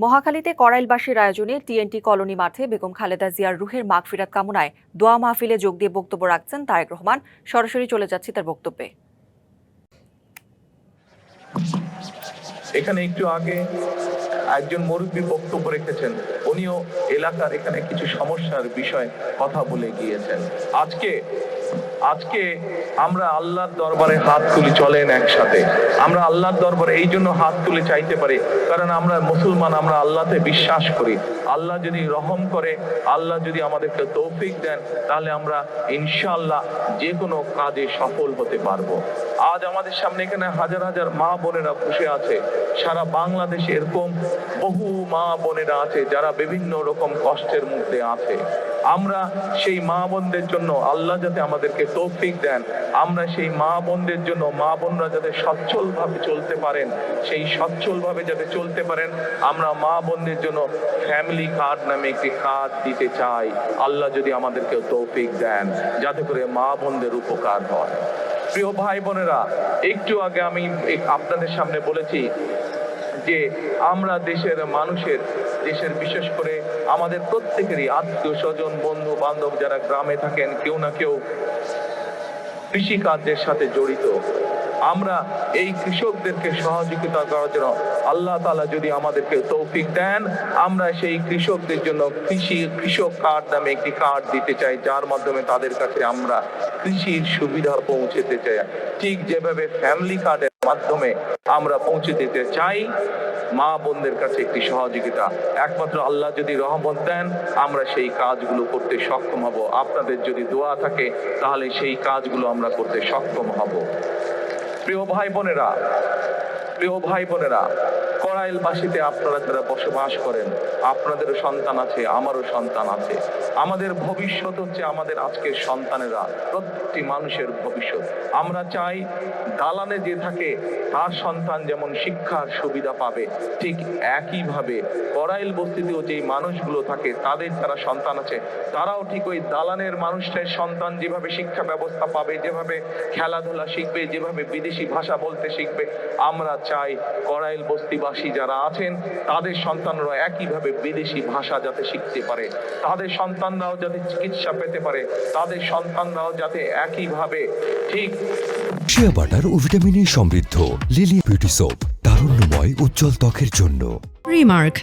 মহাখালীতে করাইলবাসীর আয়োজনে TNT colony মাঠে বেগম খালেদা জিয়ার রুহের মাগফিরাত কামনায় দোয়া মাহফিলে যোগ দিয়ে বক্তব্য রাখছেন তারেক রহমান। সরাসরি চলে যাচ্ছি তার বক্তব্যে। এখানে একটু আগে একজন মুরব্বী বক্তব্য রেখেছেন, উনিও এলাকার এখানে কিছু সমস্যার বিষয়ে কথা বলে গিয়েছেন। আজকে আমরা আল্লাহর দরবারে হাত তুলি, চলেন একসাথে আমরা আল্লাহর দরবারে এই জন্য হাত তুলে চাইতে পারি, কারণ আমরা মুসলমান, আমরা আল্লাহতে বিশ্বাস করি। আল্লাহ যদি রহম করে, আল্লাহ যদি আমাদেরকে তৌফিক দেন, তাহলে আমরা ইনশাআল্লাহ যে কোনো কাজে সফল হতে পারবো। আজ আমাদের সামনে এখানে হাজার হাজার মা বোনেরা বসে আছে। সারা বাংলাদেশে এরকম বহু মা বোনেরা আছে যারা বিভিন্ন রকম কষ্টের মধ্যে আছে। আমরা সেই মা বোনদের জন্য আল্লাহ যাতে আমাদেরকে তৌফিক দেন, আমরা সেই মা বোনদের জন্য, মা বোনরা যাতে সচ্ছল ভাবে চলতে পারেন, সেই সচ্ছল ভাবে যাতে চলতে পারেন, আমরা মা বোনদের জন্য ফ্যামিলি কার্ড নামে একটি কার্ড দিতে চাই। আল্লাহ যদি আমাদেরকে তৌফিক দেন, যাতে করে মা বোনদের উপকার হয়। প্রিয় ভাই বোনেরা, একটু আগে আমি আপনাদের সামনে বলেছি যে আমরা দেশের মানুষের, দেশের বিশেষ করে আমাদের প্রত্যেকেরই আত্মীয় স্বজন, বন্ধু বান্ধব যারা গ্রামে থাকেন, কেউ না কেউ কৃষি কার্যের সাথে জড়িত। আমরা এই কৃষকদেরকে সহযোগিতা করার জন্য আল্লাহ তাআলা যদি আমাদেরকে তৌফিক দেন, আমরা সেই কৃষকদের জন্য কৃষক কার্ড নামে একটি কার্ড দিতে চাই, যার মাধ্যমে তাদের কাছে আমরা কৃষির সুবিধা পৌঁছতে চাই। ঠিক যেভাবে ফ্যামিলি কার্ডের মাধ্যমে আমরা পৌঁছে দিতে চাই মা বোনদের কাছে একটি সহযোগিতা, একমাত্র আল্লাহ যদি রহমত দেন, আমরা সেই কাজগুলো করতে সক্ষম হব। আপনাদের যদি দোয়া থাকে, তাহলে সেই কাজগুলো আমরা করতে সক্ষম হব। প্রিয় ভাই বোনেরা, করাইলবাসীতে আপনারা যারা বসবাস করেন, আপনাদেরও সন্তান আছে, আমারও সন্তান আছে। আমাদের ভবিষ্যৎ হচ্ছে আমাদের আজকের সন্তানেরা, প্রত্যেকটি মানুষের ভবিষ্যৎ। আমরা চাই দালানে যে থাকে তার সন্তান যেমন শিক্ষার সুবিধা পাবে, ঠিক একইভাবে করাইল বস্তিতেও যে মানুষগুলো থাকে, তাদের যারা সন্তান আছে, তারাও ঠিক ওই দালানের মানুষটার সন্তান যেভাবে শিক্ষা ব্যবস্থা পাবে, যেভাবে খেলাধুলা শিখবে, যেভাবে বিদেশি ভাষা বলতে শিখবে, আমরা চাই করাইল বস্তিবাসী যারা আছেন তাদের সন্তানরা একইভাবে বিদেশি ভাষা যাতে শিখতে পারে, তাদের সন্তানরাও যাতে চিকিৎসা পেতে পারে, তাদের সন্তানরাও যাতে একইভাবে ঠিক। শিয়া বাটার ও ভিটামিনে সমৃদ্ধ লিলি বিউটি সোপ, তারুণ্যময় উজ্জ্বল ত্বকের জন্য। রিমার্ক,